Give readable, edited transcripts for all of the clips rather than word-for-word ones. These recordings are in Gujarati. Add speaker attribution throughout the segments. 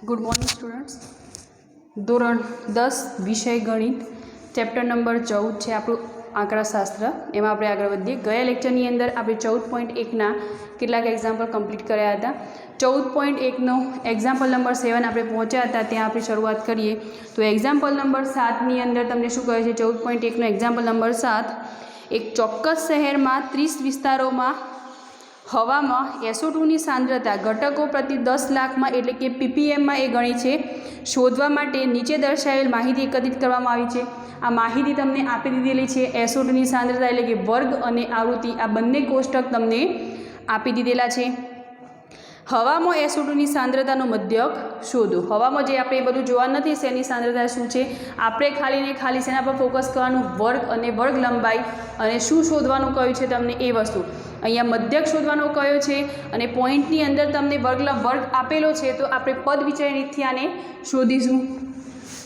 Speaker 1: Good morning students. ધોરણ 10 વિષય ગણિત ચેપ્ટર નંબર 14 છે આપણું આંકડાશાસ્ત્ર। એમાં આપણે આગળ વધીએ। ગયા લેક્ચરની અંદર આપણે 14.1ના કેટલાક એક્ઝામ્પલ કમ્પ્લીટ કર્યા હતા। 14.1નો એક્ઝામ્પલ નંબર 7 આપણે પહોંચ્યા હતા, ત્યાં આપણે શરૂઆત કરીએ તો એક્ઝામ્પલ નંબર 7ની અંદર તમને શું કહે છે? 14.1નો એક્ઝામ્પલ નંબર 7, એક ચોક્કસ શહેરમાં 30 વિસ્તારોમાં હવામાં SO2ની સાંદ્રતા ઘટકો પ્રતિ 10 લાખમાં એટલે કે ppmમાં એ ગણી છે। શોધવા માટે નીચે દર્શાવેલ માહિતી એકત્રિત કરવામાં આવી છે। આ માહિતી તમને આપી દીધેલી છે। SO2ની સાંદ્રતા એટલે કે વર્ગ અને આવૃત્તિ, આ બંને કોષ્ટક તમને આપી દીધેલા છે। હવામાં SO2ની સાંદ્રતાનો મધ્યક શોધો। હવામાં જે આપણે એ બધું જોવા નથી શેની સાંદ્રતા શું છે, આપણે ખાલી ને ખાલી શેના પર ફોકસ કરવાનું? વર્ગ અને વર્ગ લંબાઈ, અને શું શોધવાનું કહ્યું છે તમને એ વસ્તુ। અહીંયા મધ્યક શોધવાનો કયો છે અને પોઈન્ટની અંદર તમને વર્ગ આપેલો છે, તો આપણે પદ વિચારી રીતથી આને શોધીશું।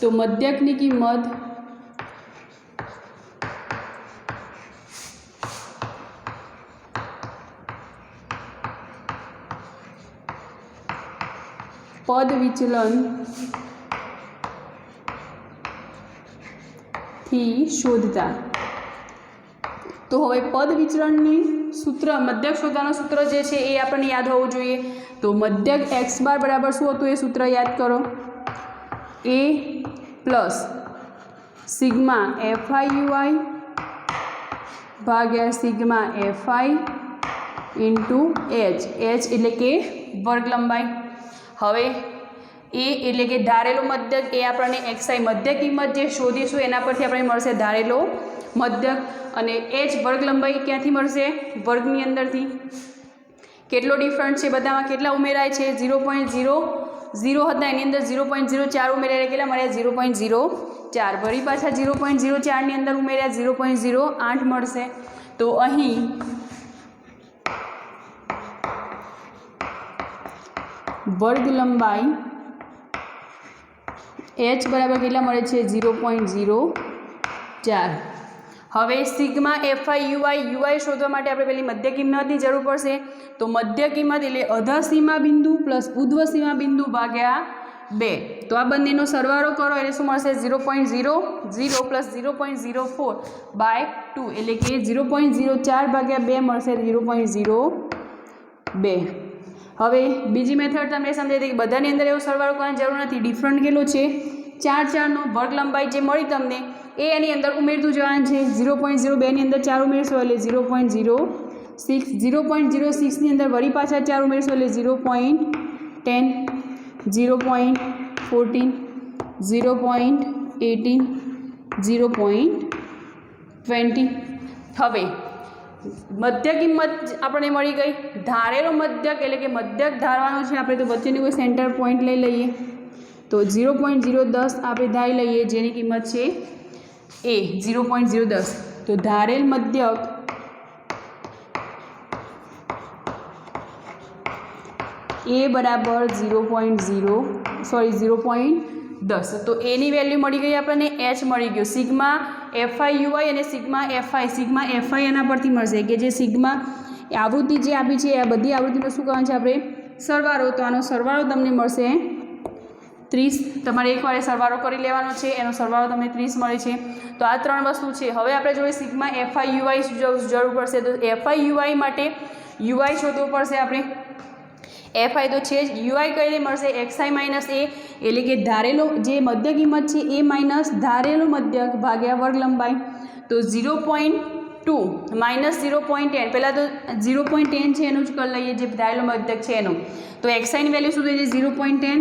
Speaker 1: તો મધ્યકની કિંમત પદ વિચલન થી શોધતા। તો હવે પદ વિચલનની સૂત્ર, મધ્યક શોધવાનું સૂત્ર જે છે એ આપણને યાદ હોવું જોઈએ। તો મધ્યક x બાર બરાબર શું હતું એ સૂત્ર યાદ કરો, a plus sigma fi ui ભાગ્યા સિગ્મા fi ઇન્ટુ h, એટલે કે વર્ગ લંબાઈ। હવે એ એટલે કે ધારેલો મધ્યક, એ આપણને xi મધ્ય કિંમત જે શોધીશું એના પરથી આપણને મળશે ધારેલો મધ્યક, અને h વર્ગ લંબાઈ ક્યાંથી મળશે? વર્ગની અંદરથી। કેટલો ડિફરન્સ છે બધામાં? કેટલા ઉમેરાય છે? 0.00 હતા એની અંદર 0.04 ઉમેરાય, કેટલા મળ્યા? 0.04। વળી પાછા 0.04ની અંદર ઉમેર્યા 0.08 મળશે। તો અહીં વર્ગ લંબાઈ h બરાબર કેટલા મળે છે? 0.04। હવે સિગ્મા fi ui શોધવા માટે આપણે પેલી મધ્ય કિંમતની જરૂર પડશે। તો મધ્ય કિંમત એટલે અધર સીમા બિંદુ પ્લસ ઉધ્વ સીમા બિંદુ ભાગ્યા 2, તો આ બંનેનો સરવાળો કરો એટલે શું મળશે? 0.00 પ્લસ 0.04 બાય 2 એટલે કે 0.04 ભાગ્યા 2 મળશે 0.02। હવે બીજી મેથડ તમને સમજાવી દઈએ કે બધાની અંદર એવો સરવાળો કરવાની જરૂર નથી। ડિફરન્ટ કેટલો છે? 4નો વર્ગ લંબાઈ જે મળી તમને એ એની અંદર ઉમેરતું જવાનું છે। 0.02ની અંદર 4 ઉમેરશો એટલે 0.06, 0.06ની અંદર વળી પાછા 4 ઉમેરશો એટલે 0.10, 0.14, 0.18, 0.20। હવે મધ્ય કિંમત આપણને મળી ગઈ। ધારેલો મધ્યક એટલે કે મધ્યક ધારવાનું છે આપણે, તો વચ્ચેની કોઈ સેન્ટર પોઈન્ટ લઈ લઈએ। તો 0.010 આપણે ધારી લઈએ, જેની કિંમત છે a 0.010। તો ધારેલ મધ્યક a બરાબર 0.10। તો એની વેલ્યુ મળી ગઈ આપણને, h મળી ગયો। સિગ્મા fi ui અને સિગ્મા fi એના પરથી મળશે કે જે સિગ્મા આવૃત્તિ જે આપી છે આ બધી આવૃત્તિનો શું કરવાનું છે આપણે? સરવાળો। તો આનો સરવાળો તમને મળશે 30। તમારે એકવાર એ સરવાળો કરી લેવાનો છે, એનો સરવાળો તમને 30 મળે છે। તો આ ત્રણ વસ્તુ છે। હવે આપણે જોઈએ સિગ્મા fi ui જરૂર પડશે। તો fi ui માટે ui શોધવો પડશે આપણે। fi તો છે જ, ui કઈ મળશે? xi માઇનસ a એટલે કે ધારેલો જે મધ્ય કિંમત છે એ માઇનસ ધારેલો મધ્યક ભાગ્યા વર્ગ લંબાઈ। તો 0.2 માઇનસ 0.10, પહેલાં તો 0.10 છે એનું જ કરી લઈએ, જે ધારેલો મધ્યક છે એનું। તો xi ની વેલ્યુ શું થઈ છે? 0.10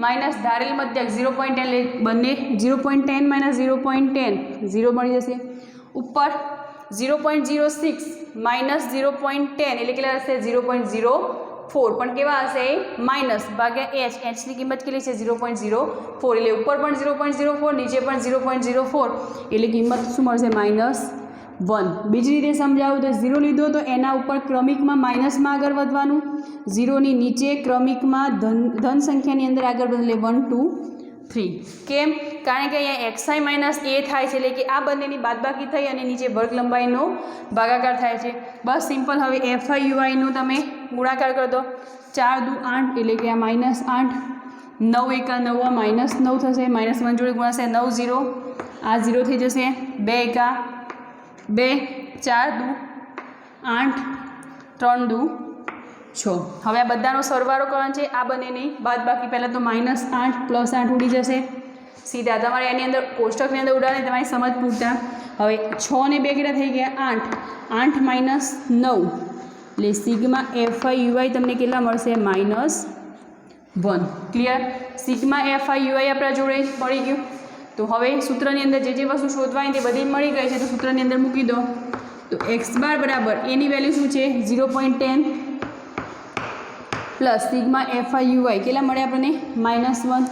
Speaker 1: માઇનસ ધારેલ મધ્યક 0.10, એટલે બંને 0.10 માઇનસ 0.10 0 મળી જશે। ઉપર 0.06 માઇનસ 0.10 એટલે કેટલા હશે? 0.04, પણ કેવા હશે? માઇનસ ભાગ્યા h ની કિંમત કેટલી છે? 0.04, એટલે ઉપર પણ 0.04 નીચે પણ 0.04 એટલે કિંમત શું મળશે? -1। બીજી રીતે સમજાવું તો 0 લીધો તો એના ઉપર ક્રમિકમાં માઇનસમાં આગળ વધવાનું, 0ની નીચે ક્રમિકમાં ધન સંખ્યાની અંદર આગળ વધે 1 2 3। કેમ? કારણ કે અહીંયા xi માઇનસ a થાય છે, એટલે કે આ બંનેની બાદબાકી થઈ અને નીચે વર્ગ લંબાઈનો ભાગાકાર થાય છે। બસ સિમ્પલ। હવે fi ui નો તમે ગુણાકાર કરી દો, 4 દુ 8 એટલે કે આ -8 9 એકા 9 -9 થશે, -1 જોડે ગુણાશે 9 0, આ 0 થઈ જશે, 2 એકા 2, 4 દુ 8, 3 દુ 6. હવે આ બધાનો સરવાળો કરવાનો છે, આ બંનેની બાદ બાકી. પહેલાં તો -8 + 8 ઉડી જશે સીધા, તમારે એની અંદર કોષ્ટકની અંદર ઉડાડે તમારી સમજ પૂરતા. હવે 6 ને 2 કેટલા થઈ ગયા 8, 8 - 9 એટલે સિગ્મા FIUI તમને કેટલા મળશે -1. ક્લિયર? સિગ્મા FIUI આપણા જોડે મળી ગયું. તો હવે સૂત્રની અંદર જે વસ્તુ શોધવાની તે બધી મળી ગઈ છે, તો સૂત્રની અંદર મૂકી દો. તો x બાર બરાબર એની વેલ્યુ શું છે 0.10 પ્લસ સિગ્મા FIUI કેટલા મળે આપણને -1.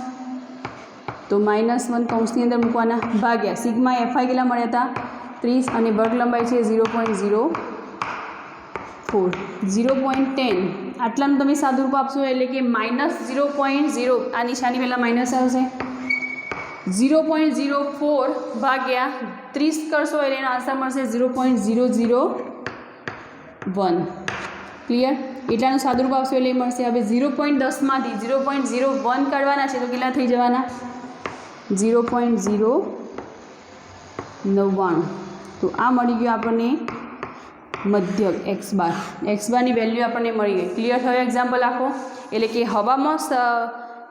Speaker 1: તો -1 કૌંસની અંદર મૂકવાના ભાગ્યા સિગ્મા FI કેટલા મળ્યા હતા 30 અને વર્ગ લંબાઈ છે 0.04. 0.10 આટલાનું તમે સાદુરૂપ આપશો એટલે કે -0.0, આ નિશાની પહેલાં માઇનસ આવશે, 0.04 ભાગ્યા 30 કરશો એટલે એનો આન્સર મળશે 0.001. ક્લિયર? એટલાનું સાદુરૂપ આપશો એટલે મળશે. હવે 0.10માંથી 0.01 કાઢવાના છે તો કેટલા થઈ જવાના 0.099. તો આ મળી ગયું આપણને મધ્યક x બારની વેલ્યુ આપણને મળી ગઈ. ક્લિયર થયો એક્ઝામ્પલ આખો? એટલે કે હવામાં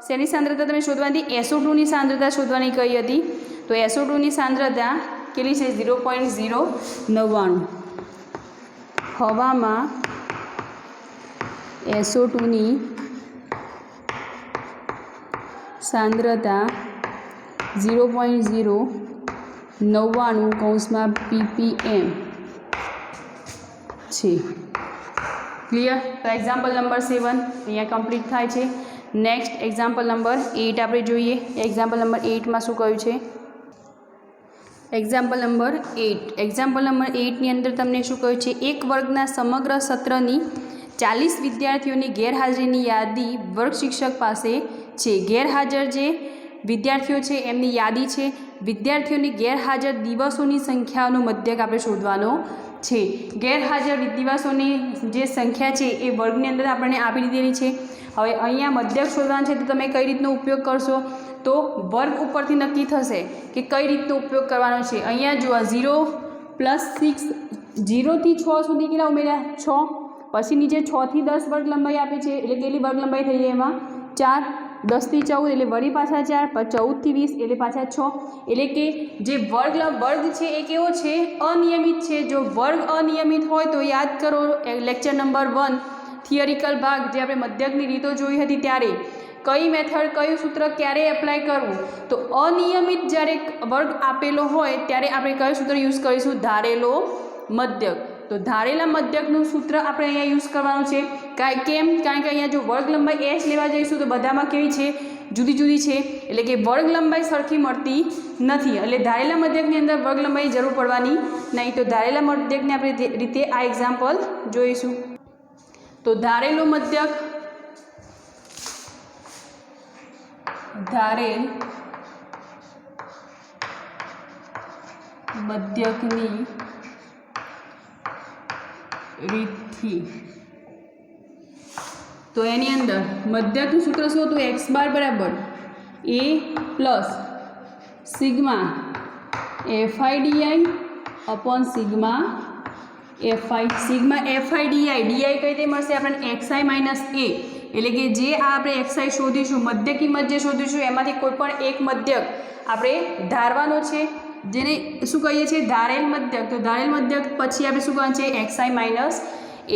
Speaker 1: શેની સાંદ્રતા તમે શોધવાની હતી SO2ની સાંદ્રતા શોધવાની કઈ હતી, તો SO2ની સાંદ્રતા કેટલી છે 0.099. હવામાં SO2ની સાંદ્રતા 0.099 કૌંસમાં ppm છે. ક્લિયર? તો એક્ઝામ્પલ નંબર 7 અહીંયા કમ્પ્લીટ થાય છે. નેક્સ્ટ એક્ઝામ્પલ નંબર 8 આપણે જોઈએ. એક્ઝામ્પલ નંબર 8માં શું કહ્યું છે? એક્ઝામ્પલ નંબર 8ની અંદર તમને શું કહ્યું છે? એક વર્ગના સમગ્ર સત્રની 40 વિદ્યાર્થીઓની ગેરહાજરીની યાદી વર્ગ શિક્ષક પાસે છે. ગેરહાજર જે વિદ્યાર્થીઓ છે એમની યાદી છે. વિદ્યાર્થીઓની ગેરહાજર દિવસોની સંખ્યાનો મધ્યક આપણે શોધવાનો છે. ગેરહાજર દિવસોની જે સંખ્યા છે એ વર્ગની અંદર આપણને આપી દીધેલી છે. હવે અહીંયા મધ્યક શોધવાનો છે તો તમે કઈ રીતનો ઉપયોગ કરશો? તો વર્ગ ઉપરથી નક્કી થશે કે કઈ રીતનો ઉપયોગ કરવાનો છે. અહીંયા જુઓ 0 + 6, 0 થી 6 સુધી કેટલા ઉમેર્યા 6, પછી નીચે 6 થી 10 વર્ગ લંબાઈ આપે છે એટલે કેટલી વર્ગ લંબાઈ થઈ જાય એમાં 4, 10 થી 14 એટલે વળી પાછા 4, 14 થી 20 એટલે પાછા 6. એટલે કે જે વર્ગ છે એ કેવો છે અનિયમિત છે. જો વર્ગ અનિયમિત હોય તો યાદ કરો લેક્ચર નંબર 1 થિયરિકલ ભાગ જે આપણે મધ્યકની રીતો જોઈ હતી ત્યારે કઈ મેથડ કયું સૂત્ર ક્યારે એપ્લાય કરવું. તો અનિયમિત જ્યારે વર્ગ આપેલો હોય ત્યારે આપણે કયું સૂત્ર યુઝ કરીશું ધારેલો મધ્યક. તો ધારેલા મધ્યકનું સૂત્ર આપણે અહીંયા યુઝ કરવાનું છે. કેમ? કારણ કે અહીંયા જો વર્ગ લંબાઈ h લેવા જઈશું તો બધામાં કેવી છે જુદી જુદી છે એટલે કે વર્ગ લંબાઈ સરખી મળતી નથી. એટલે ધારેલા મધ્યકની અંદર વર્ગ લંબાઈ જરૂર પડવાની નહીં. તો ધારેલા મધ્યકને આપણે રીતે આ એક્ઝામ્પલ જોઈશું. તો ધારેલો મધ્યક ધારેલ મધ્યકની રીતથી તો એની અંદર મધ્યકનું સૂત્ર શું હતું x બાર બરાબર a plus sigma FIDI upon sigma FI. Sigma FIDI કઈ રીતે મળશે આપણને xi માઇનસ a એટલે કે જે આ આપણે xi શોધીશું મધ્ય કિંમત જે શોધીશું એમાંથી કોઈ પણ એક મધ્યક આપણે ધારવાનો છે જેને શું કહીએ છીએ ધારેલ મધ્યક. તો ધારેલ મધ્યક પછી આપણે શું કરવાનું છે xi માઇનસ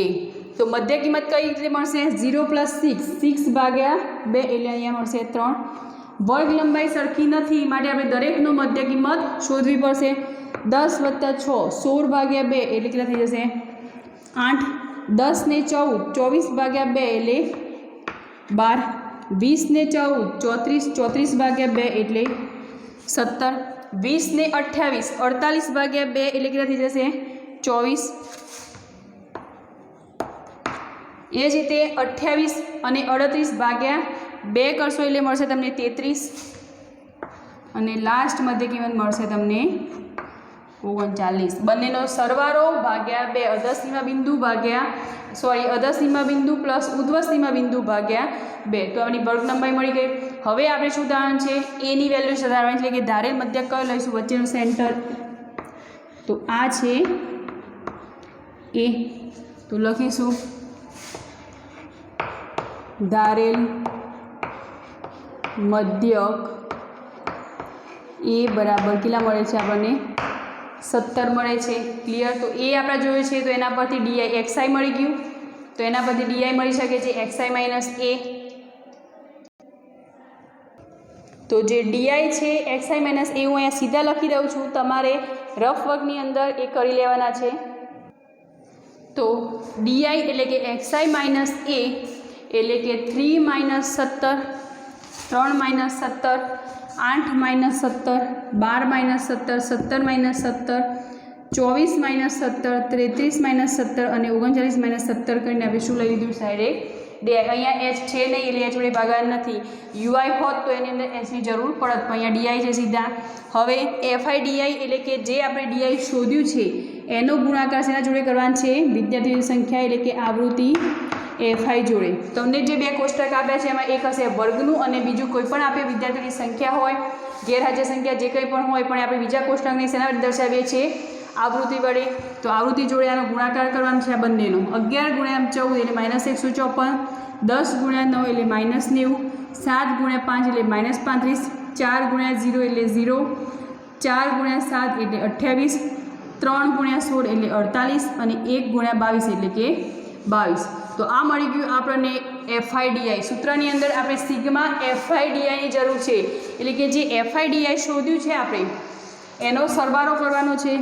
Speaker 1: a. તો મધ્ય કિંમત કઈ રીતે મળશે 0 + 6 ભાગ્યા 2 એટલે અહીંયા મળશે 3. વર્ગ લંબાઈ સરખી નથી માટે આપણે દરેકનો મધ્ય કિંમત શોધવી પડશે. 10 + 6 16 ભાગ્યા 2 એટલે કેટલા થઈ જશે 8. 10 ને 14 24 ભાગ્યા 2 એટલે 12. 20 ને 14 34 ભાગ્યા 2 એટલે 17. 20 ને 28 48 ભાગ્યા 2 એટલે કેટલા થઈ જશે 24. એ જ રીતે 28 અને 38 ભાગ્યા 2 કરશો એટલે મળશે તમને 33 અને લાસ્ટ મધ્ય કિંમત મળશે તમને 39. બંનેનો સરવાળો ભાગ્યા 2 અધસીમા બિંદુ ભાગ્યા અધર સીમા બિંદુ પ્લસ ઉધ્વ સીમા બિંદુ ભાગ્યા 2 તો આપણી વર્ગ લંબાઈ મળી ગઈ। હવે આપણે શું ધારણ છે એની વેલ્યુ ધારવાની એટલે કે ધારેલ મધ્યક કયો લઈશું વચ્ચેનું સેન્ટર તો આ છે એ તો લખીશું ધારેલ મધ્યક એ બરાબર કેટલા મળે છે આપણને 17 મળે છે। ક્લિયર। તો એ આપણે જોયું છે તો એના પરથી ડીઆઈ એક્સઆઈ મળી ગયું તો એના પરથી ડીઆઈ મળી શકે છે એક્સઆઈ માઇનસ એ તો જે ડીઆઈ છે એક્સઆઈ માઇનસ એ હું અહીંયા સીધા લખી દઉં છું તમારે રફ વર્કની અંદર એ કરી લેવાના છે। તો ડીઆઈ એટલે કે એક્સઆઈ માઇનસ એ એટલે કે 3 minus 17 3 minus 17 8 minus 17 12 minus 17 17 minus 17 24 minus 17 33 minus 17 અને 39 માઇનસ 17 કરીને આપણે શું લઈ લીધું ડાયરેક્ટ ડીઆઈ। અહીંયા એચ છે નહીં એટલે એચ વડે ભાગાકાર નથી યુઆઈ હોત તો એની અંદર એચની જરૂર પડત પણ અહીંયા ડીઆઈ છે સીધા। હવે એફઆઈ ડીઆઈ એટલે કે જે આપણે ડીઆઈ શોધ્યું છે એનો ગુણાકાર શેના જોડે કરવાનો છે વિદ્યાર્થીઓની સંખ્યા એટલે કે આવૃત્તિ એફઆઈ જોડે। તમને જે બે કોષ્ટક આપ્યા છે એમાં એક હશે વર્ગનું અને બીજું કોઈ પણ આપણે વિદ્યાર્થીઓની સંખ્યા હોય ગેરહાજર સંખ્યા જે કંઈ પણ હોય પણ આપણે બીજા કોષ્ટકને શેના વડે દર્શાવીએ છીએ આવૃત્તિ વડે। તો આવૃત્તિ જોડે આનો ગુણાકાર કરવાનો છે આ બંનેનો 11 ગુણ્યા 14 એટલે -154 10 ગુણ્યા 9 એટલે -90 7 ગુણ્યા 5 એટલે -35 4 ગુણ્યા 0 એટલે 0 4 ગુણ્યા 7 એટલે 28 3 ગુણ્યા 16 એટલે 48 અને 1 ગુણ્યા 22 એટલે કે 22 તો આ મળી ગયું આપણને એફઆઈડીઆઈ। સૂત્રની અંદર આપણે સિગ્મા એફઆઈડીઆઈની જરૂર છે એટલે કે જે એફઆઈડીઆઈ શોધ્યું છે આપણે એનો સરવાળો કરવાનો છે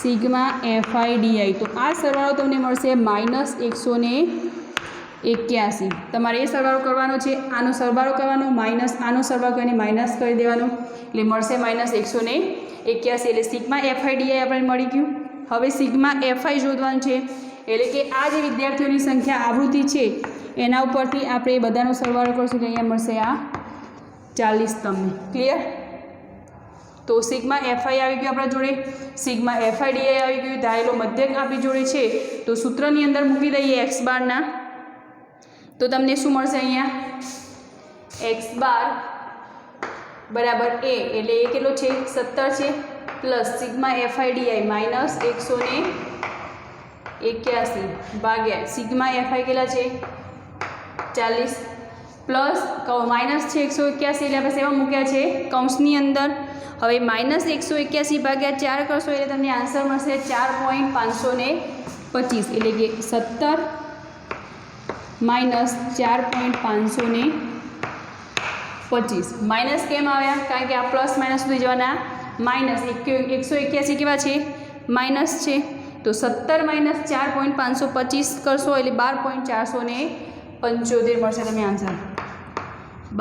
Speaker 1: સિગ્મા એફઆઈડીઆઈ। તો આ સરવાળો તમને મળશે -181 તમારે એ સરવાળો કરવાનો છે આનો સરવાળો કરવાનો માઇનસ આનો સરવાળો કરીને માઇનસ કરી દેવાનો એટલે મળશે -181 એટલે સિગ્મા એફઆઈડીઆઈ આપણે મળી ગયું। હવે સિગ્મા એફઆઈ શોધવાનું છે એટલે કે આ જે વિદ્યાર્થીઓની સંખ્યા આવૃત્તિ છે એના ઉપરથી આપણે બધાનો સરવાળો કરશું એટલે અહીંયા મળશે આ 40 તમને। ક્લિયર। તો સિગ્મા એફઆઈ આવી ગયું આપણા જોડે સિગ્મા એફઆઈડીઆઈ આવી ગયું ધારેલો મધ્યક આપણી જોડે છે તો સૂત્રની અંદર મૂકી દઈએ એક્સ બારના તો તમને શું મળશે અહીંયા એક્સ બાર બરાબર એ એટલે એ કેટલો છે 17 છે પ્લસ સિગ્મા એફઆઈડીઆઈ -181 ભાગ્યા સિગ્મા એફઆઈ કેટલા છે 40 પ્લસ માઇનસ છે 181 એટલે આપણે સેવા મૂક્યા છે કૌંસની અંદર। હવે -181 ભાગ્યા 4 કરશો એટલે તમને આન્સર મળશે 4.525 એટલે કે 17 માઇનસ 4.525 માઇનસ કેમ આવ્યા કારણ કે આ પ્લસ માઇનસ સુધી જવાના માઇનસ 181 કેવા છે માઇનસ છે તો 17 માઇનસ 4.525 કરશો એટલે 12.475 મળશે તમે આન્સર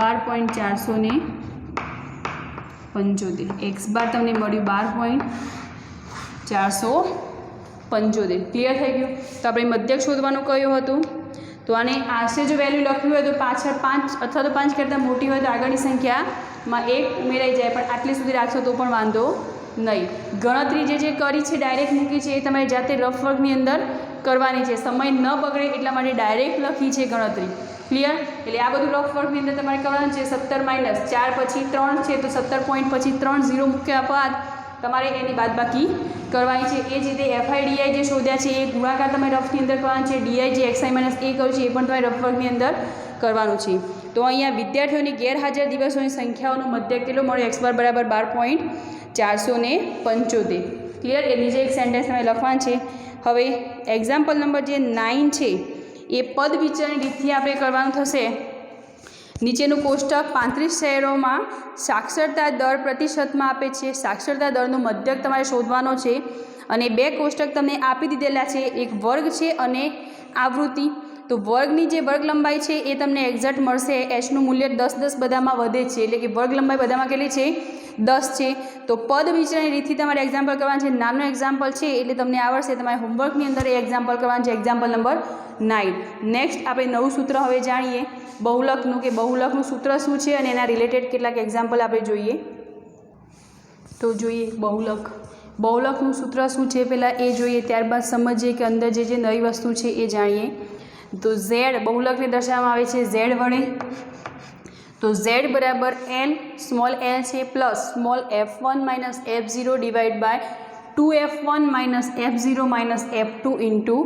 Speaker 1: 12.475 એક્સ બાર તમને મળ્યું 12.475 ક્લિયર થઈ ગયું। તો આપણે મધ્યક શોધવાનું કયું હતું તો આને આશરે જો વેલ્યુ લખ્યું હોય તો પાછળ 5 અથવા તો 5 કરતાં મોટી હોય તો આગળની સંખ્યામાં 1 ઉમેરાઈ જાય પણ આટલી સુધી રાખશો તો પણ વાંધો નહીં। ગણતરી જે કરી છે ડાયરેક્ટ મૂકી છે એ તમારે જાતે રફ વર્કની અંદર કરવાની છે સમય ન બગડે એટલા માટે ડાયરેક્ટ લખી છે ગણતરી। ક્લિયર। એટલે આ બધું રફ વર્કની અંદર તમારે કરવાનું છે 17 માઇનસ 4 પછી 3 છે તો 17 પોઈન્ટ પછી 3 0 મૂક્યા બાદ તમારે એની બાદબાકી કરવાની છે। એ જ રીતે એફઆઈડીઆઈ જે શોધ્યા છે એ ગુણાકાર તમે રફની અંદર કરવાનું છે ડીઆઈ જે એક્સઆઈ માઇનસ એ કર્યું છે એ પણ તમારે રફ વર્કની અંદર કરવાનું છે। તો અહીંયા વિદ્યાર્થીઓની ગેરહાજર દિવસોની સંખ્યાઓનો મધ્યક કેટલો મળ્યો એક્સ બાર બરાબર 12.475 ક્લિયર। એ નીચે એક સેન્ટેન્સ તમે લખવાનું છે। હવે એક્ઝામ્પલ નંબર જે 9 છે એ પદ વિચરણની રીતથી આપણે કરવાનું થશે। નીચેનું કોષ્ટક 35 શહેરોમાં સાક્ષરતા દર પ્રતિશતમાં આપે છે સાક્ષરતા દરનો મધ્યક તમારે શોધવાનો છે અને બે કોષ્ટક તમને આપી દીધેલા છે એક વર્ગ છે અને આવૃત્તિ। તો વર્ગની જે વર્ગ લંબાઈ છે એ તમને એક્ઝેક્ટ મળશે એચનું મૂલ્ય 10 બધામાં વધે છે એટલે કે વર્ગ લંબાઈ બધામાં કેટલી છે 10 છે। તો પદ વિચરણની રીતથી તમારે એક્ઝામ્પલ કરવાનું છે નાનો એક્ઝામ્પલ છે એટલે તમને આવડશે તમારે હોમવર્કની અંદર એ એક્ઝામ્પલ કરવાનું છે એક્ઝામ્પલ નંબર 9। નેક્સ્ટ આપણે નવું સૂત્ર હવે જાણીએ બહુલકનું કે બહુલકનું સૂત્ર શું છે અને એના રિલેટેડ કેટલાક એક્ઝામ્પલ આપણે જોઈએ। તો જોઈએ બહુલક બહુલકનું સૂત્ર શું છે પહેલાં એ જોઈએ, ત્યારબાદ સમજીએ કે અંદર જે નવી વસ્તુ છે એ જાણીએ. તો ઝેડ બહુલકને દર્શાવવામાં આવે છે ઝેડ વડે. તો ઝેડ બરાબર એલ સ્મોલ એલ છે plus small F1 minus F0 divide by 2F1 minus F0 minus F2 into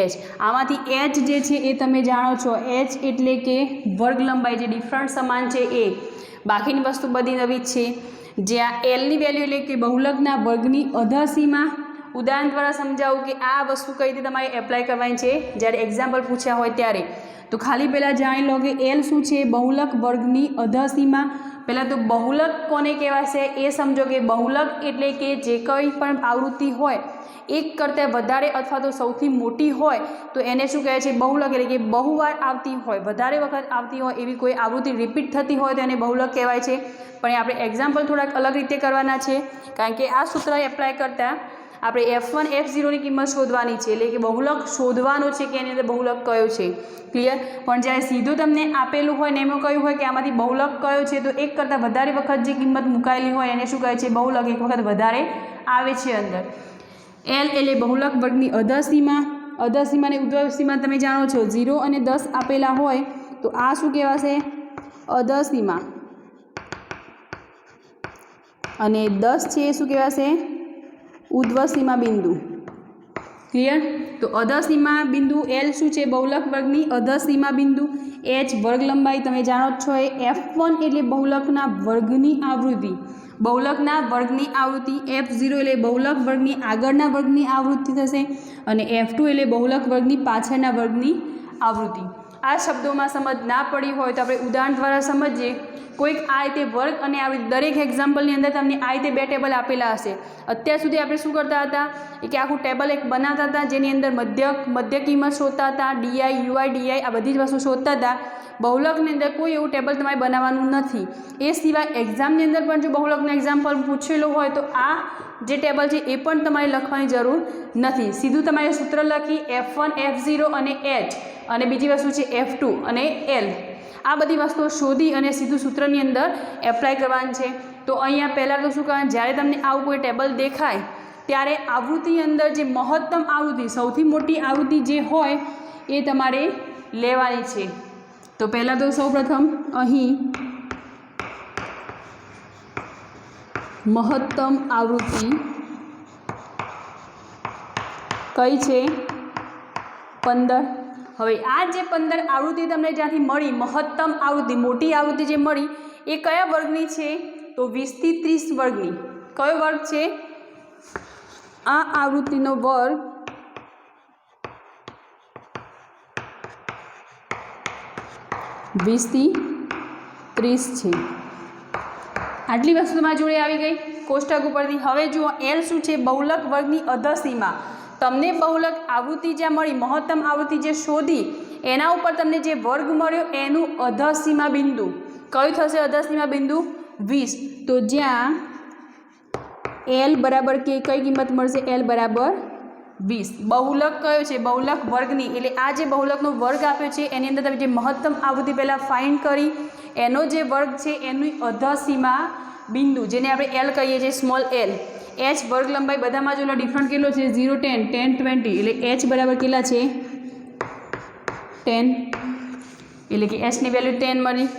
Speaker 1: H. આમાંથી એચ જે છે એ તમે જાણો છો, એચ એટલે કે વર્ગ લંબાઈ, જે ડિફરન્ટ સમાન છે એ. બાકીની વસ્તુ બધી નવી જ છે. જ્યાં એલની વેલ્યુ એટલે કે બહુલકના વર્ગની અધસીમા. ઉદાહરણ દ્વારા સમજાવું કે આ વસ્તુ કઈ રીતે તમારે એપ્લાય કરવાની છે જ્યારે એક્ઝામ્પલ પૂછ્યા હોય ત્યારે. તો ખાલી પહેલાં જાણી લો કે એલ શું છે, બહુલક વર્ગની અધસીમા. પહેલાં તો બહુલક કોને કહેવાશે એ સમજો કે બહુલક એટલે કે જે કંઈ પણ આવૃત્તિ હોય એક કરતાં વધારે અથવા તો સૌથી મોટી હોય તો એને શું કહે છે, બહુલક. એટલે કે બહુવાર આવતી હોય, વધારે વખત આવતી હોય એવી કોઈ આવૃત્તિ રિપીટ થતી હોય તો એને બહુલક કહેવાય છે. પણ આપણે એક્ઝામ્પલ થોડાક અલગ રીતે કરવાના છે, કારણ કે આ સૂત્ર એપ્લાય કરતાં આપણે F1 F0ની કિંમત શોધવાની છે, એટલે કે બહુલક શોધવાનો છે કે એની અંદર બહુલક કયો છે. ક્લિયર? પણ જ્યારે સીધું તમને આપેલું હોય ને એમાં કહ્યું હોય કે આમાંથી બહુલક કયો છે, તો એક કરતાં વધારે વખત જે કિંમત મુકાયેલી હોય એને શું કહે છે, બહુલક. એક વખત વધારે આવે છે અંદર. એલ એટલે બહુલક વર્ગની અધસીમા. અધસીમાની ઉર્ધ્વસીમા તમે જાણો છો 0 અને 10 આપેલા હોય તો આ શું કહેવાશે, અધસીમા. અને 10 છે એ શું કહેવાશે, ઉર્ધ્વસીમા બિંદુ. ક્લિયર? તો અધસીમા બિંદુ એલ શું છે, બહુલક વર્ગની અધસીમા બિંદુ. એચ વર્ગ લંબાઈ તમે જાણો જ છો એ. F1 એટલે બહુલકના વર્ગની આવૃત્તિ, બહુલકના વર્ગની આવૃત્તિ. F0 એટલે બહુલક વર્ગની આગળના વર્ગની આવૃત્તિ થશે. અને F2 એટલે બહુલક વર્ગની પાછળના વર્ગની આવૃત્તિ. આ શબ્દોમાં સમજ ના પડી હોય તો આપણે ઉદાહરણ દ્વારા સમજીએ. કોઈક આ રીતે વર્ગ અને આવૃત્તિ, દરેક એક્ઝામ્પલની અંદર તમને આ રીતે 2 ટેબલ આપેલા હશે. અત્યાર સુધી આપણે શું કરતા હતા કે આખું ટેબલ એક બનાવતા હતા જેની અંદર મધ્ય કિંમત શોધતા હતા, ડીઆઈ યુઆઈ ડીઆઈ આ બધી જ વસ્તુ શોધતા હતા. બહુલકની અંદર કોઈ એવું ટેબલ તમારે બનાવવાનું નથી. એ સિવાય એક્ઝામની અંદર પણ જો બહુલકનું એક્ઝામ્પલ પૂછેલું હોય તો આ જે ટેબલ છે એ પણ તમારે લખવાની જરૂર નથી. સીધું તમારે સૂત્ર લખી F1 F0 અને H અને બીજી વસ્તુ છે F2 અને L, આ બધી વસ્તુઓ શોધી અને સીધું સૂત્રની અંદર એપ્લાય કરવાની છે. તો અહીંયા પહેલાં તો શું કરવાનું, જ્યારે તમને આવું કોઈ ટેબલ દેખાય ત્યારે આવૃત્તિની અંદર જે મહત્તમ આવૃત્તિ, સૌથી મોટી આવૃત્તિ જે હોય એ તમારે લેવાની છે. તો પહેલાં તો સૌપ્રથમ અહીં મહત્તમ આવૃત્તિ કઈ છે, 15. હવે આ જે 15 આવૃત્તિ તમને જ્યાંથી મળી, મહત્તમ આવૃત્તિ મોટી આવૃત્તિ જે મળી એ કયા વર્ગની છે, તો 20 થી 30 વર્ગની. કયો વર્ગ છે, આ આવૃત્તિનો વર્ગ 20 થી 30 છે. આટલી વસ્તુ તમારી જોડે આવી ગઈ કોષ્ટક ઉપરથી. હવે જુઓ એલ શું છે, બહુલક વર્ગની અધસીમા. તમને બહુલક આવૃત્તિ જ્યાં મળી, મહત્તમ આવૃત્તિ જે શોધી એના ઉપર તમને જે વર્ગ મળ્યો એનું અધસીમા બિંદુ કયું થશે, અધસીમા બિંદુ 20. તો જ્યાં એલ બરાબર કઈ કિંમત મળશે, એલ બરાબર 20. બહુલક કયો છે, બહુલક વર્ગની. એટલે આ જે બહુલકનો વર્ગ આપ્યો છે એની અંદર તમે જે મહત્તમ આવૃત્તિ પહેલાં ફાઇન્ડ કરી એનો જે વર્ગ છે એની અધસીમા બિંદુ જેને આપણે એલ કહીએ છીએ, સ્મોલ એલ. એચ વર્ગ લંબાઈ બધામાં જો ડિફરન્ટ કેટલો છે, 0 10 10 20. એટલે એચ બરાબર કેટલા છે, 10. એટલે કે એચની વેલ્યુ 10 મળી.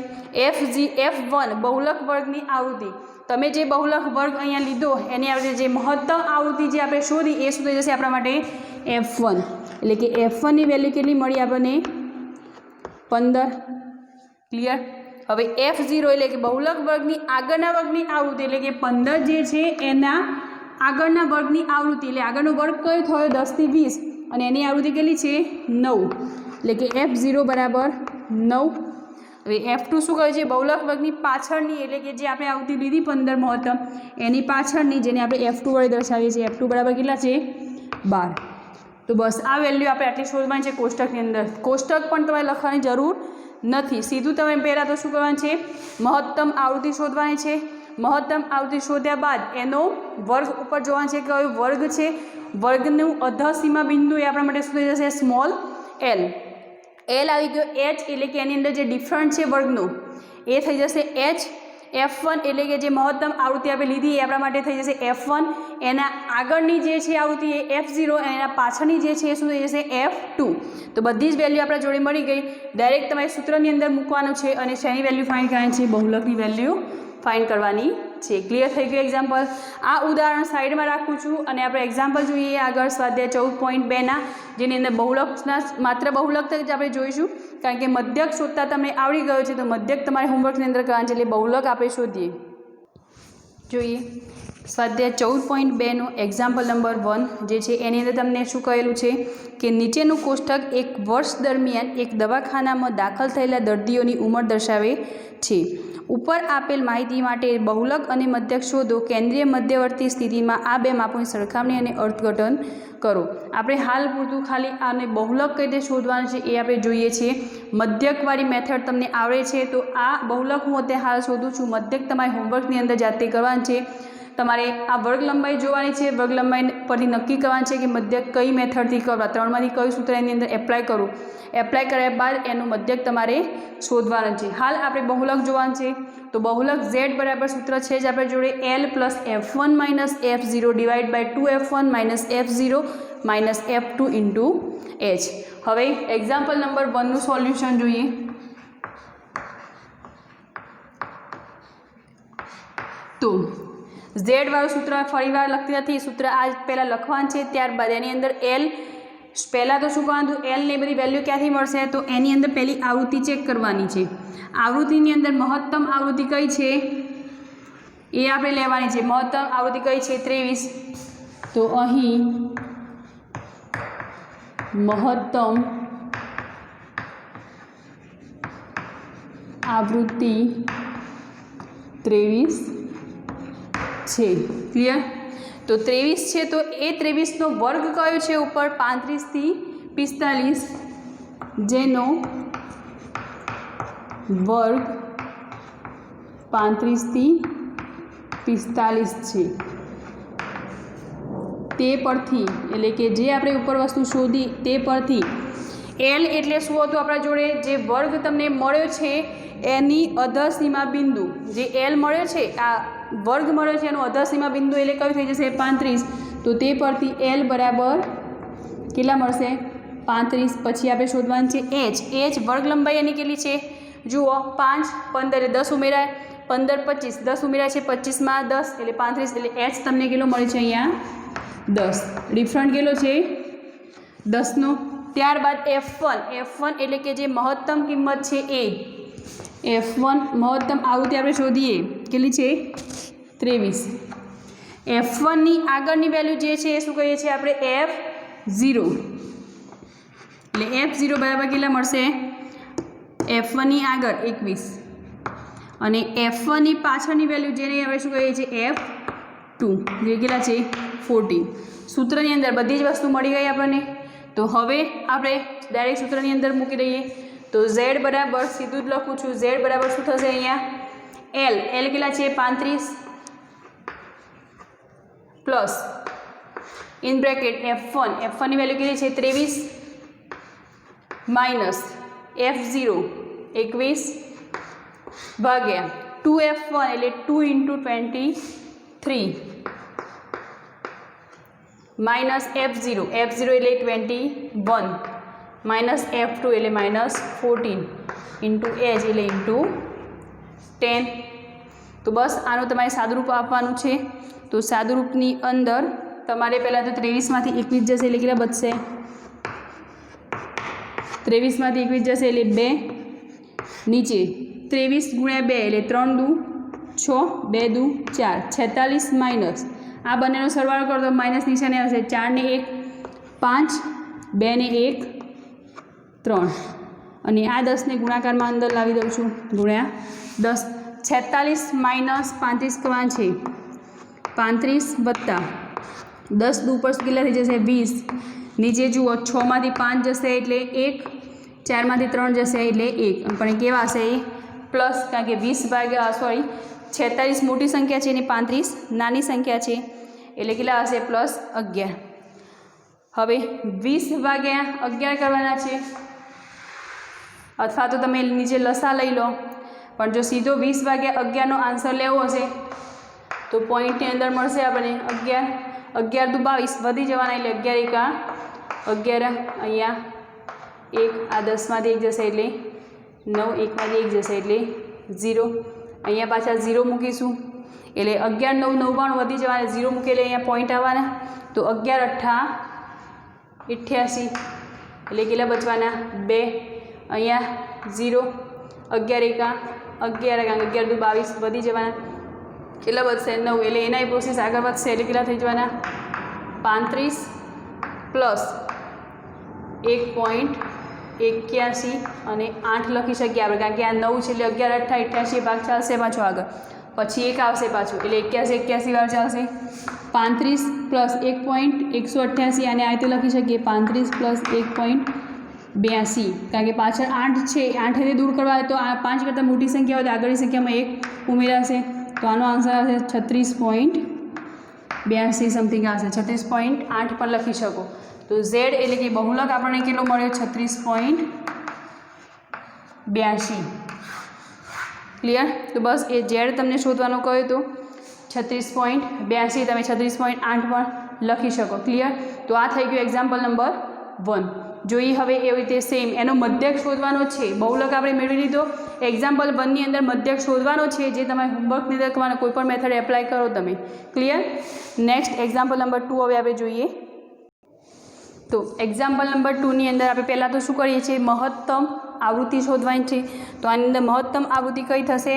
Speaker 1: F1 બહુલક વર્ગની આવૃત્તિ. તમે જે બહુલક વર્ગ અહીંયા લીધો એની આવૃત્તિ જે મહત્તમ આવૃત્તિ જે આપણે શોધી એ શું થઈ જશે આપણા માટે, F1. એટલે કે F1ની વેલ્યુ કેટલી મળી આપણને, 15. ક્લિયર? હવે F0 એટલે કે બહુલક વર્ગની આગળના વર્ગની આવૃત્તિ, એટલે કે 15 જે છે એના આગળના વર્ગની આવૃત્તિ. એટલે આગળનો વર્ગ કયો થયો, 10 થી 20 અને એની આવૃત્તિ કેટલી છે, 9. એટલે કે F0 બરાબર 9. હવે F2 શું કહે છે, બહુલક વર્ગની પાછળની, એટલે કે જે આપણે આવૃત્તિ લીધી 15 મહત્તમ એની પાછળની, જેને આપણે F2 વડે દર્શાવીએ છીએ. F2 બરાબર કેટલા છે, 12. તો બસ આ વેલ્યુ આપણે આટલી શોધવાની છે કોષ્ટકની અંદર. કોષ્ટક પણ તમારે લખવાની જરૂર નથી. સીધું તમે પહેલાં તો શું કરવાનું છે, મહત્તમ આવૃત્તિ શોધવાની છે. મહત્તમ આવૃત્તિ શોધ્યા બાદ એનો વર્ગ ઉપર જોવાનું છે, કયો વર્ગ છે. વર્ગનું અધસીમા બિંદુ એ આપણા માટે શું થઈ જશે, સ્મોલ એલ. એલ આવી ગયો. એચ એટલે કે એની અંદર જે ડિફરન્ટ છે વર્ગનું એ થઈ જશે એચ. F1 એટલે કે જે મહત્તમ આવૃત્તિ આપણે લીધી એ આપણા માટે થઈ જશે F1, એના આગળની જે છે આવૃત્તિ એ F0 અને એના પાછળની જે છે એ શું થઈ જશે F2। તો બધી જ વેલ્યુ આપણા જોડે મળી ગઈ। ડાયરેક્ટ તમારે સૂત્રની અંદર મૂકવાનું છે અને શેની વેલ્યુ ફાઇન્ડ કરવાની છે, બહુલકની વેલ્યુ ફાઇન્ડ કરવાની છે। ક્લિયર થઈ ગયું એક્ઝામ્પલ। આ ઉદાહરણ સાઈડમાં રાખું છું અને આપણે એક્ઝામ્પલ જોઈએ આગળ સ્વાધ્યાય 14.2ના, જેની અંદર બહુલકના માત્ર બહુલક જ આપણે જોઈશું, કારણ કે મધ્યક શોધતા તમને આવડી ગયો છે, તો મધ્યક તમારે હોમવર્કની અંદર કરવાનું છે, એટલે બહુલક આપણે શોધીએ। જોઈએ સ્વાધ્યાય 14.2નો એક્ઝામ્પલ નંબર 1 જે છે એની અંદર તમને શું કહેલું છે કે નીચેનું કોષ્ટક એક વર્ષ દરમિયાન એક દવાખાનામાં દાખલ થયેલા દર્દીઓની ઉંમર દર્શાવે છે। ઉપર આપેલ માહિતી માટે બહુલક અને મધ્યક શોધો। કેન્દ્રીય મધ્યવર્તી સ્થિતિમાં આ બે માપોની સરખામણી અને અર્થઘટન કરો। આપણે હાલ પૂરતું ખાલી આને બહુલક કઈ રીતે શોધવાનું છે એ આપણે જોઈએ છીએ। મધ્યકવાળી મેથડ તમને આવડે છે, તો આ બહુલક હું અત્યારે હાલ શોધું છું। મધ્યક તમારે હોમવર્કની અંદર જાતે કરવાનું છે। તમારે આ વર્ગ લંબાઈ જોવાની છે, વર્ગ લંબાઈ પરથી નક્કી કરવાનું છે કે મધ્યક કઈ મેથડથી કરવા, ત્રણમાંથી કયું સૂત્ર એની અંદર એપ્લાય કરું। એપ્લાય કર્યા બાદ એનું મધ્યક તમારે શોધવાનું છે। હાલ આપણે બહુલક જોવાનું છે, તો બહુલક z બરાબર સૂત્ર છે જ આપણે જોડે L + F1 - F0 / 2F1 - F0 - F2 × H। હવે એક્ઝામ્પલ નંબર 1નું સોલ્યુશન જોઈએ। તો z વાળું સૂત્ર ફરીવાર લખતી નથી, સૂત્ર આ પહેલાં લખવાનું છે, ત્યારબાદ એની અંદર L પહેલાં તો શું કરવાનું, L ને બધી વેલ્યુ ક્યાંથી મળશે, તો એની અંદર પહેલી આવૃત્તિ ચેક કરવાની છે। આવૃત્તિની અંદર મહત્તમ આવૃત્તિ કઈ છે એ આપણે લેવાની છે। મહત્તમ આવૃત્તિ કઈ છે 23, તો અહીં મહત્તમ આવૃત્તિ 23 છે। ક્લિયર? તો 23 છે, તો એ 23નો વર્ગ કયો છે ઉપર 35 થી 45, જેનો વર્ગ 35 થી 45 છે। તે પરથી એટલે કે જે આપણે ઉપર વસ્તુ શોધી તે પરથી L એટલે શું હતું આપણા જોડે, જે વર્ગ તમને મળ્યો છે એની અધસીમા બિંદુ, જે L મળ્યો છે, આ વર્ગ મળ્યો છે એનું અધસીમા બિંદુ એટલે કયું થઈ જશે 35। તો તે પરથી L બરાબર કેટલા મળશે 35। પછી આપણે શોધવાનું છે H। વર્ગ લંબાઈ એની કેટલી છે જુઓ 5, 15 એટલે 10 ઉમેરાય, 15 25, 10 ઉમેરાય છે 25માં 10 એટલે 35, એટલે H તમને કેટલો મળે છે અહીંયા 10। ડિફરન્ટ કેટલો છે 10નો। ત્યારબાદ F1 એટલે કે જે મહત્તમ કિંમત છે એ F1 મહત્તમ આવૃત્તિ આપણે શોધીએ કેટલી છે 23। F1ની આગળની વેલ્યુ જે છે એ શું કહીએ છીએ આપણે F0, એટલે F0 બરાબર કેટલા મળશે F1ની આગળ 21 અને F1ની પાછળની વેલ્યુ જેને આપણે શું કહીએ છીએ F2, જે કેટલા છે 14। સૂત્રની અંદર બધી જ વસ્તુ મળી ગઈ આપણને। તો હવે આપણે ડાયરેક્ટ સૂત્રની અંદર મૂકી દઈએ। તો z બરાબર સીધું જ લખું છું, z બરાબર શું થશે અહીંયા L કેટલા છે 35 પ્લસ ઇન બ્રેકેટ F1ની વેલ્યુ કેટલી છે 23 માઇનસ F0 21 ભાગ્યા 2F1 એટલે 2 × 23 માઇનસ F0 એટલે 21 માઇનસ F2 એટલે -14 × H એટલે × 10। તો બસ આનું તમારે સાદુરૂપ આપવાનું છે। તો સાદુરૂપની અંદર તમારે પહેલાં તો 23માંથી 21 જશે એટલે કેટલા બચશે 23માંથી 21 જશે એટલે 2, નીચે 23 × 2 એટલે 3 દુ 6, 2 દુ 4, 46 માઇનસ આ બંનેનો સરવાળો કરો તો માઇનસ નિશાની આવશે, 4 ને 1 5, 2 ને 1 3 અને આ 10ને ગુણાકારમાં અંદર લાવી દઉં છું ગુણ્યા 10। 46 માઇનસ 35 કરવાના છે 35 વત્તા 10 દુ ઉપર કેટલા થઈ જશે 20, નીચે જુઓ 6માંથી 5 જશે એટલે 1, 4માંથી 3 જશે એટલે 1, પણ કેવા હશે એ પ્લસ, કારણ કે 46 મોટી સંખ્યા છે અને 35 નાની સંખ્યા છે એટલે કેટલા હશે +11। હવે 20/11 કરવાના છે, અથવા તો તમે નીચે લસા લઈ લો। पण जो सीधो 20 भाग्या 11 नो आंसर लेवो हशे तो पॉइंटनी अंदर मळशे आपणे 11 11 दू 22 वधी जवाना एटले 11 एका 11 अहींया 1 आ 10 मांथी 1 जशे एटले 9 1 मांथी 1 जशे एटले 0 अहींया पाछा 0 मूकीशुं एटले 11 9 99 वधी जवाना 0 मूके एटले अहींया पॉइंट आववाना तो 11 8 88 एटले केटला बचवाना 2 अहींया 0 11 एका 11 कारण 11 दू 22 वधी जवाना केटला बचशे 9 एटले एना प्रोसेस आगळ वधशे एटले केटला थई जवाना 35 प्लस 1.81 અને 8 લખી શકીએ આપણે કારણ કે આ 9 છે એટલે 11 8 88 ભાગ ચાલશે પાછો આગળ પછી 1 આવશે પાછું એટલે 81 81 વાર ચાલશે 35 પ્લસ 1.188 અને આ રીતે લખી શકીએ 35 પ્લસ 1.82 કારણ કે પાછળ 8 છે 8 ને દૂર કરવા હોય તો આ 5 કરતાં મોટી સંખ્યા હોય તો આગળની સંખ્યામાં 1 ઉમેરાશે તો આનો આન્સર આવશે 36.82 સમથિંગ આવશે 36.8 પણ લખી શકો तो Z एटले कि बहुलक आपणे केटलो मळ्यो 36.82 क्लियर। तो बस ए Z तमने शोधवानो कह्यो तो 36.82 तमे 36.8 पण लखी शको क्लियर। तो आ थई गयुं एक्जाम्पल नंबर 1 जोईए हवे एवी रीते सेम एनो मध्यक शोधवानो छे बहुलक आपणे मेळवी लीधो एक्जाम्पल 1 ની અંદર मध्यक शोधवानो छे जे तमे होमवर्क ની અંદર करवानो कोईपण मेथड एप्लाय करो तमे क्लियर। नेक्स्ट एक्जाम्पल नंबर 2 हवे आपणे जोईए तो एक्जाम्पल नंबर 2 ની અંદર આપણે પહેલાં તો શું કરીએ છીએ મહત્તમ આવૃત્તિ શોધવાની છે તો આની અંદર મહત્તમ આવૃત્તિ કઈ થશે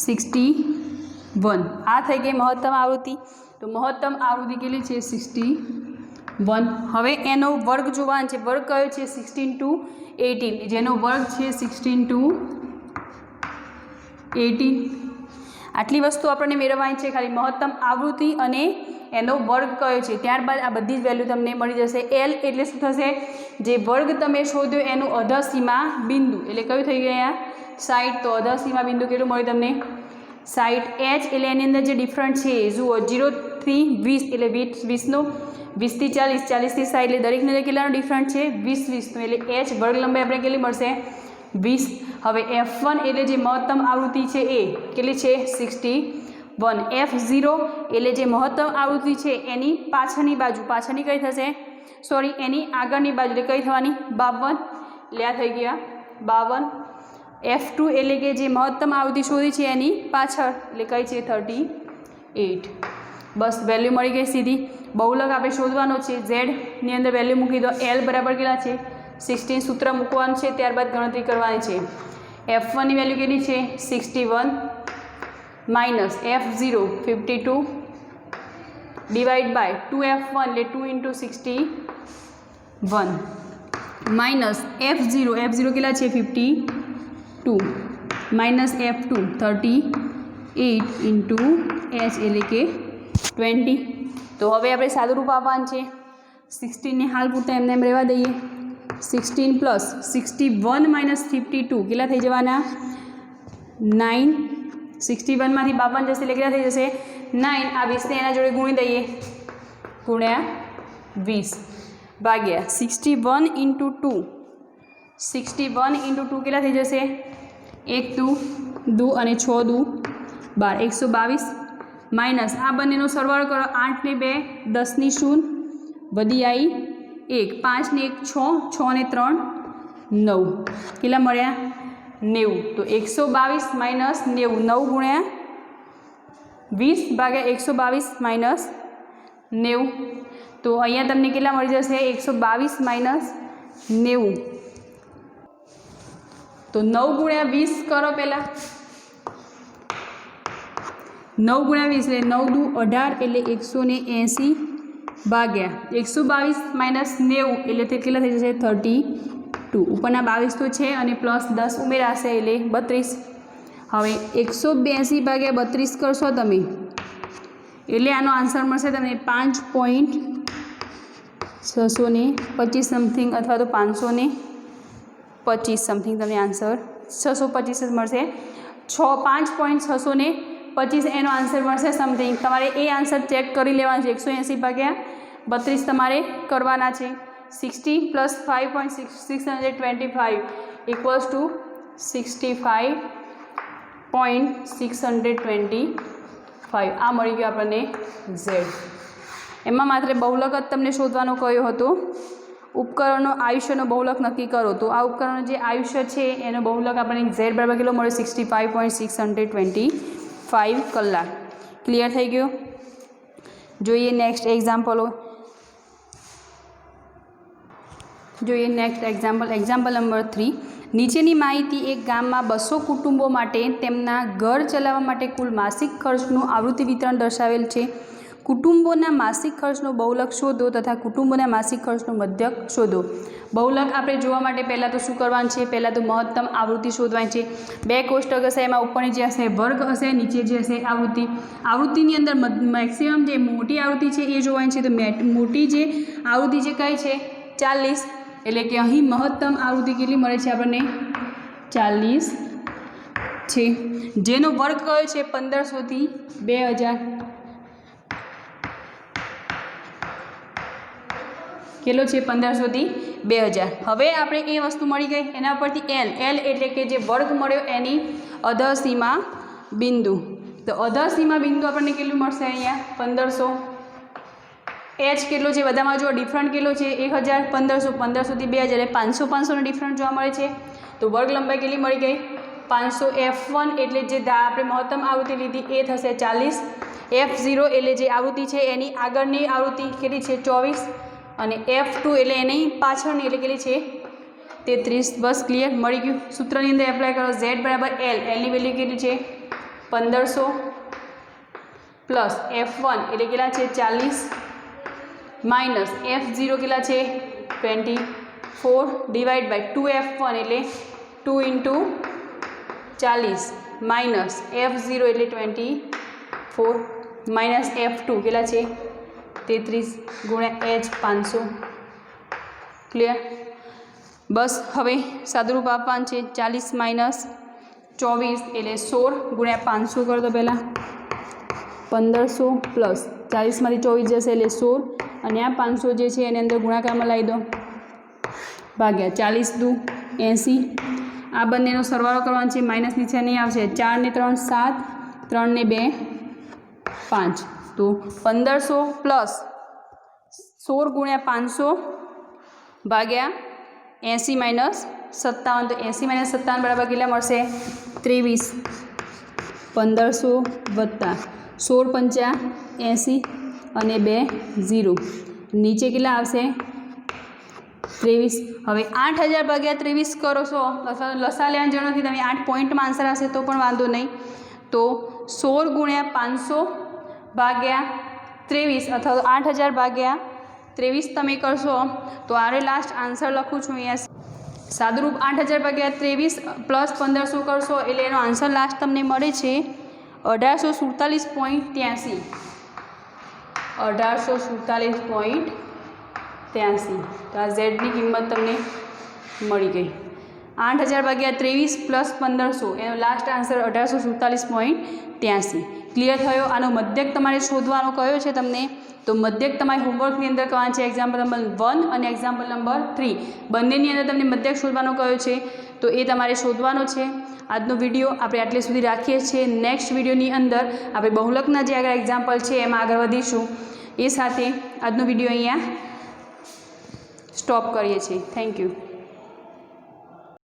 Speaker 1: 61 આ થઈ ગઈ મહત્તમ આવૃત્તિ તો મહત્તમ આવૃત્તિ કેટલી છે 61 હવે એનો વર્ગ જોવાનો છે વર્ગ કયો છે 16 to 18 જેનો વર્ગ છે 16 to 18 આટલી વસ્તુ આપણને મેળવવાની છે ખાલી મહત્તમ આવૃત્તિ અને એનો વર્ગ કયો છે ત્યારબાદ આ બધી જ વેલ્યુ તમને મળી જશે એલ એટલે શું થશે જે વર્ગ તમે શોધ્યો એનું અધસીમા બિંદુ એટલે કયું થઈ ગયા 60 તો અધસીમા બિંદુ કેટલું મળ્યું તમને 60 એચ એટલે એની અંદર જે ડિફરન્ટ છે જુઓ 0 થી 20 એટલે 20 નો 20 થી 40 40 થી 60 એટલે દરેકની અંદર કેટલાનો ડિફરન્ટ છે 20 20 નો એટલે એચ વર્ગ લંબાઈ આપણે કેટલી મળશે 20 હવે F1 એટલે જે મહત્તમ આવૃત્તિ છે એ કેટલી છે 61 F0 એટલે જે મહત્તમ આવૃત્તિ છે એની પાછળની બાજુ પાછળની કઈ થશે સોરી એની આગળની બાજુ એટલે કઈ થવાની 52 એટલે આ થઈ ગયા 52 F2 એટલે કે જે મહત્તમ આવૃત્તિ શોધી છે એની પાછળ એટલે કઈ છે 38 બસ વેલ્યુ મળી ગઈ સીધી બહુલક આપણે શોધવાનો છે Z ની અંદર વેલ્યુ મૂકી દો L બરાબર કેટલા છે 16 સૂત્ર મૂકવાનું છે ત્યારબાદ ગણતરી કરવાની છે F1 ની વેલ્યુ કેટલી છે 61 minus F0 52 divide by 2F1 ले 2 इंटू 61 माइनस F0 के छे 52 माइनस F2 38 इंटू H एले के 20 तो हवे आपणे सादुं रूप आपवानुं छे 16 ने हाल पूरता एमने एम रहेवा दईए 16 प्लस 61 माइनस 52 केटला थई जवाना 9 61 में 52 जैसे लेके थी जैसे 9 आ 20 ने एना जोड़े गुणी दईए गुण्या 20 भाग्या 61 इंटू 2 61 इंटू 2 के थी जैसे 1 2 અને 6 2 12 122 माइनस आ बनेनो सरवाळो करो 8 ने 2 10 ની 0 वधी आई 1 5 ने 1 6 6 ने 3 9 केटला मळ्या 90 तो 122 माइनस 90 9 गुण्या 20 भाग्या 122 माइनस 90 तो अहींया तमने केटला मळी जशे 122 माइनस 90 तो 9 गुण्या 20 करो पहला 9 गुण्या 20 એટલે 9 દુ 18 એટલે 180 ભાગ્યા 122 માઇનસ 90 એટલે કેટલા થઈ જશે 32 ઉપરના 22 તો છે અને પ્લસ 10 ઉમેરાશે એટલે 32 હવે 182 ભાગ્યા 32 કરશો તમે એટલે આનો આન્સર મળશે તમને 5.625 સમથિંગ અથવા તો 525 સમથિંગ તમને આન્સર 625 જ મળશે 5.625 એનો આન્સર મળશે સમથિંગ તમારે એ આન્સર ચેક કરી લેવાનો છે 180 ભાગ્યા 32 તમારે કરવાના છે 60 પ્લસ 5.625 ઇક્વલ્સ ટુ 65 0.625 આ મળી ગયો આપણને ઝેડ. એમાં માત્ર બહુલક જ તમને શોધવાનો કયો હતો, ઉપકરણનો આયુષ્યનો બહુલક નક્કી કરો. તો આ ઉપકરણનું જે આયુષ્ય છે એનો બહુલક આપણને ઝેડ બરાબર કેટલો મળ્યો 65.625 કલાક. ક્લિયર થઈ ગયો. જોઈએ નેક્સ્ટ એક્ઝામ્પલો. જોઈએ નેક્સ્ટ એક્ઝામ્પલ નંબર 3. નીચેની માહિતી એક ગામમાં 200 કુટુંબો માટે તેમના ઘર ચલાવવા માટે કુલ માસિક ખર્ચનું આવૃત્તિ વિતરણ દર્શાવેલ છે. કુટુંબોના માસિક ખર્ચનો બહુલક શોધો તથા કુટુંબોના માસિક ખર્ચનો મધ્યક શોધો. બહુલક આપણે જોવા માટે પહેલાં તો શું કરવાનું છે, પહેલાં તો મહત્તમ આવૃત્તિ શોધવાની છે. 2 કોષ્ટક હશે, એમાં ઉપરની જે હશે વર્ગ હશે, નીચે જે હશે આવૃત્તિ. આવૃત્તિની અંદર મેક્સિમમ જે મોટી આવૃત્તિ છે એ જોવાની છે. તો મોટી જે આવૃત્તિ જે કઈ છે 40, એટલે કે અહીં મહત્તમ આવૃત્તિ કેટલી મળે છે આપણને 40 છે, જેનો વર્ગ કયો છે 1500 થી 2000. કેટલો છે 1500 થી 2000. હવે આપણે એ વસ્તુ મળી ગઈ, એના પરથી એલ એટલે કે જે વર્ગ મળ્યો એની અધસીમા બિંદુ. તો અધસીમા બિંદુ આપણને કેટલું મળશે અહીંયા 1500. એચ કેટલો છે બધામાં જો ડિફરન્ટ કેટલો છે 1000, 1500 થી 2000 એટલે 500 નો ડિફરન્ટ જોવા મળે છે. તો વર્ગ લંબાઈ કેટલી મળી ગઈ 500. F1 એટલે જે આપણે મહત્તમ આવૃત્તિ લીધી એ થશે 40. F0 એટલે જે આવૃત્તિ છે એની આગળની આવૃત્તિ કેટલી છે 24, અને F2 એટલે એની પાછળની એટલે કેટલી છે 33. બસ ક્લિયર, મળી ગયું. સૂત્રની અંદર એપ્લાય કરો. Z બરાબર L, એલની વેલ્યુ કેટલી છે 1500 પ્લસ F1 એટલે કેટલા છે 40 માઇનસ F0 કેટલા છે 24 ડિવાઈડ બાય 2F1 એટલે 2 × 40 માઇનસ F0 એટલે 24 માઇનસ F2 કેટલા છે 33 ગુણ્યા H 500. ક્લિયર. બસ હવે સાદુરૂપ આપવાનું છે. 40 માઇનસ 24 એટલે 16 ગુણ્યા 500 કરો. તો પહેલાં 1500 પ્લસ 40માંથી 24 જશે એટલે 16, અને આ 500 જે છે એની અંદર ગુણાકારમાં લાવી દો ભાગ્યા 40 દુ 80. આ બંનેનો સરવાળો કરવાનો છે, માઇનસ નીચે નહીં આવશે. 4 ને 3 7, 3 ને 2 5. તો 1500 પ્લસ 16 ગુણ્યા 500 ભાગ્યા 80 માઇનસ 57. તો 80 માઇનસ 57 બરાબર કેટલા મળશે 23. 1500 વત્તા 16 પંચા 80 અને 2 0. નીચે કેટલા આવશે 23. હવે 8000 ભાગ્યા 23 કરો છો, લસા લેવાની જરૂર નથી, તમે 8 પોઈન્ટમાં આન્સર આવશે તો પણ વાંધો નહીં. તો 16 ગુણ્યા 500 ભાગ્યા 23 અથવા તો 8000 ભાગ્યા 23 તમે કરશો તો આરે લાસ્ટ આન્સર લખું છું અહીંયા. સાદુરૂપ 8000 ભાગ્યા 23 પ્લસ 1500 કરશો એટલે એનો આન્સર લાસ્ટ તમને મળે છે 1847.83. 1847.83. તો આ ઝેડની કિંમત તમને મળી ગઈ. 8000 ભાગ્યા 23 પ્લસ 1500 એનો લાસ્ટ આન્સર 1847.83. ક્લિયર થયો. આનો મધ્યક તમારે શોધવાનો કયો છે તમને, તો મધ્યક તમારે હોમવર્કની અંદર કરવાનો છે. એક્ઝામ્પલ નંબર 1 અને એક્ઝામ્પલ નંબર 3 બંનેની અંદર તમને મધ્યક શોધવાનો કયો છે તો એ તમારે શોધવાનો છે. આજનો વિડીયો આપણે આટલે સુધી રાખીએ છીએ. નેક્સ્ટ વિડીયોની અંદર આપણે બહુલકના જે આગળ એક્ઝામ્પલ છે એમાં આગળ વધીશું. એ સાથે આજનો વિડીયો અહીંયા સ્ટોપ કરીએ છીએ. Thank you.